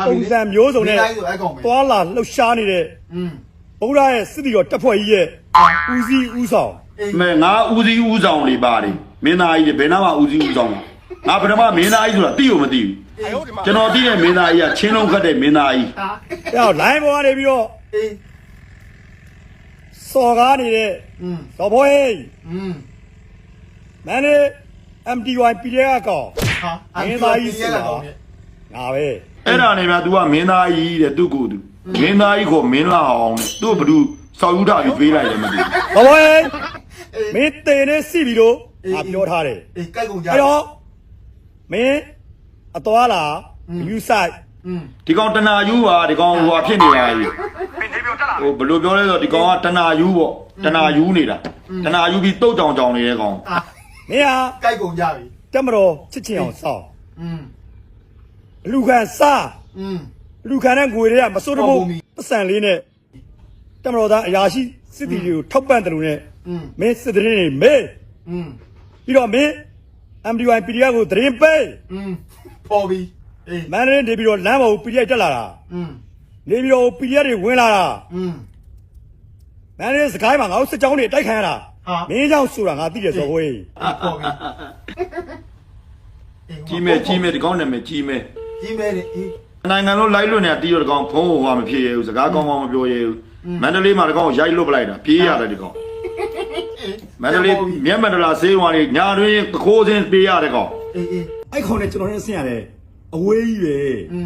ပုံစံမျိုးစုံနဲ့သွားလာလှုပ်ရှားနေတဲ့ဗုဒ္ဓရဲ့စစ်တီတော်တပ်ဖွဲ့ကြီးရဲ့ဦးစီးဦးဆောင်မဲငါဦးစီးဦးဆောင်တွေပါတယ်မင်းသားကြီးဘယ်နာမှဦးစီးဦးဆောင်ငါပထမမင်းသားကြီးဆိုတာသိကိုမသိဘူးကျွန်တော်သိတဲ့မင်းသားကြီးကချင်းလုံးခတ်တဲ့မင်းသားကြီးအဲ့လိုင်းပေါ်ကနေပြီးတော့စော်ကားနေတဲ့ဇော်ဘွေးမန်နေ MDY ပြည်ရကောင်မင်းသားကြီးဆိုတာငါပဲအဲ့ဒါနေမြ तू ကမင်းသားကြီးတဲ့သူ့ကိုယ်သူမင်းသားကြီးကိုမင်းလာအောင်သူ့ဘ누구စောက်ယူတာပြီးပေးလိုက်တယ်မသိဘူးဇော်ဘွေးမင်းတေနေစီပြီလို့ငါပြောထားတယ်ကြိုက်ကုန်ကြအဲ့တော့မင်းအသွားလာယူဆိုင်ဒီကောင်တနာယူပါဒီကောင်ဟိုအဖြစ်နေတာကြီးဟိုဘယ်လိုပြောလဲဆိုတော့ဒီကောင်ကတနာယူပေါ့တနာယူနေတာတနာယူပြီးတုတ်ကြောင်နေတဲ့ကောင်မင်းဟာကြိုက်ကုန်ကြပြီတက်မတော်ချစ်ချင်အောင်စောင့်လူခံစားလူခံတဲ့ငွေတွေကမစိုးတဘူးပတ်စံလေးနဲ့တက်မတော်သားအရာရှိစစ်တီတွေကိုထောက်ပံ့တယ်လို့နဲ့မင်းစစ်တရင်တွေမေးပြီးတော့မင်း MDY PDF ကိုသတင်းပေးပေါ်ပြီမန်နေပြီးတော့လမ်းပေါ်ကို PDF တက်လာတာနေပြီးတော့ PDF တွေဝင်လာတာမန်နေစကိုင်းမှာငါတို့စစ်ကြောင်းတွေတိုက်ခံရတာမင်းကြောင့်ဆိုတာငါသိတယ်ဆိုခွေးပေါ်ပြီကြီးမဲဒီကောင်နာမည်ကြီးမဲနိုင်ငံလုံးလိုက်လွတ်နေတာတီးတော့ဒီကောင်ဖုံးဟိုမဖြစ်ရဘူးစကားကောင်းမပြောရဘူးမန္တလေးမှာဒီကောင်ရိုက်လွတ်ပလိုက်တာပြေးရတယ်ဒီကောင်မန္တလေးမြတ်မန္တလာဆေးဝါးလေးညာတွင်ခိုးစင်းပေးရတဲ့ကောင်အဲ့ခေါင်းနဲ့ကျွန်တော်နဲ့ဆင်းရတယ်အဝေးကြီးပဲ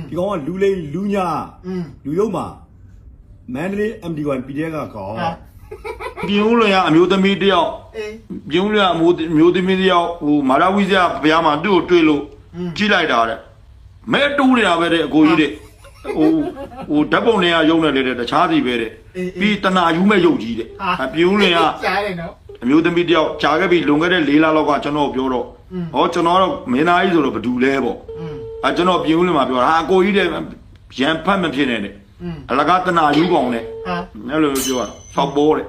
ဒီကောင်ကလူလိန်လူညာလူရုံမှာမန္တလေး MDY PDF ကကောင်ပြင်းဦးလွန်ရအမျိုးသမီးတယောက်ပြင်းဦးလွန်ရအမျိုးသမီးတယောက်ဟိုမာရဝီဇာဘုရားမှာသူ့ကိုတွေ့လို့ကြည့်လိုက်တာတဲ့မဲတူးနေတာပဲတဲ့အကိုကြီးတဲ့ဟိုဓာတ်ပုံတွေကရုံနေလေတဲ့တခြားစီပဲတဲ့ပြီးတနာယူမဲ့ရုပ်ကြီးတဲ့ပြင်းဦးလွန်ရကြားတယ်နော်အမျိုးသမီးတယောက်ဂျာခဲ့ပြီးလွန်ခဲ့တဲ့4လလောက်ကကျွန်တော်ပြောတော့ဟောကျွန်တော်တော့မင်းသားကြီးဆိုတော့ဘဒူလဲပေါ့ကျွန်တော်ပြင်းဦးလွန်မှာပြောတာဟာအကိုကြီးတဲ့ရန်ဖတ်မဖြစ်နဲ့တဲ့အလကားတနာယူကောင်နဲ့အဲ့လိုပြောတာဆောက်ပေါ်တဲ့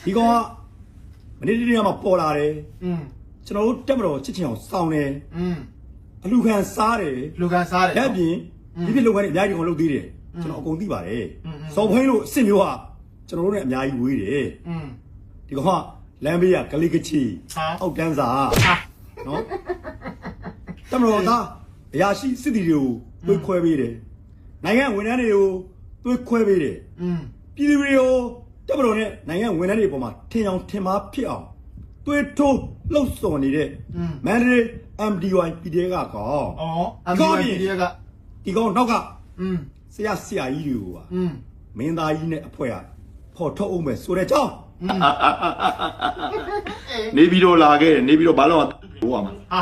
ဒီကောင်ကမနေ့တနေ့ကမှပေါ်လာတယ်ကျွန်တော်တို့တက်မတော်ချစ်ချင်အောင်စောင်းတယ်အလူခံစားတယ်လူခံစားတယ်လက်ပြင်ဒီဖြစ်လုပ်ငန်းတွေအများကြီးကောင်လုပ်သေးတယ်ကျွန်တော်အကုန်သိပါတယ်စောင်းဖိန်းလို့အစ်စ်မျိုးဟာကျွန်တော်တို့နဲ့အများကြီးဝေးတယ်ဒီကောင်ကလမ်းဘေးကဂလိကချီအောက်တန်းစာနော်တက်မတော်သားအရာရှိစစ်တီတွေကိုတွေးခွဲပေးတယ်နိုင်ငံဝန်ထမ်းတွေကိုတွေးခွဲပေးတယ်ပြည်သူတွေကိုတက်မတော်နဲ့နိုင်ငံဝန်ထမ်းတွေအပေါ်မှာထင်အောင်ထင်မှားဖြစ်အောင်တွေးထိုးလှုပ်ဆော်နေတဲ့မန္တလေး MDY PDF ကကောင်MDY PDF ကဒီကောင်နောက်ကဆရာကြီးတွေကိုပါမင်းသားကြီးနဲ့အဖွဲ့ကဖော်ထုတ်အောင်ပဲဆိုတဲ့ကြောင်းနေပြီးတော့လာခဲ့တယ်နေပြီးတော့ဘာလို့ဟိုမှာ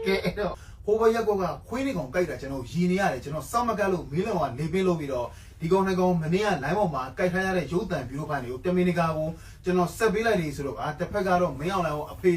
ကဲအဲ့တော့ဟိုဘရက်ကောကခွေးနေကောင်ကြိုက်တာကျွန်တော်ရည်နေရတယ်ကျွန်တော်စောင့်မကတ်လို့မင်းလောကနေပင်းလို့ပြီးတော့ဒီကောင်နှစ်ကောင်မနေ့ကလိုင်းပေါ်မှာကြိုက်ထားရတဲ့ရုပ်တံဗီဒီယိုဖိုင်တွေကိုတမင်တကာကိုကျွန်တော်ဆက်ပေးလိုက်နေဆိုတော့တစ်ဖက်ကတော့မင်းအောင်လိုင်းကိုအဖေ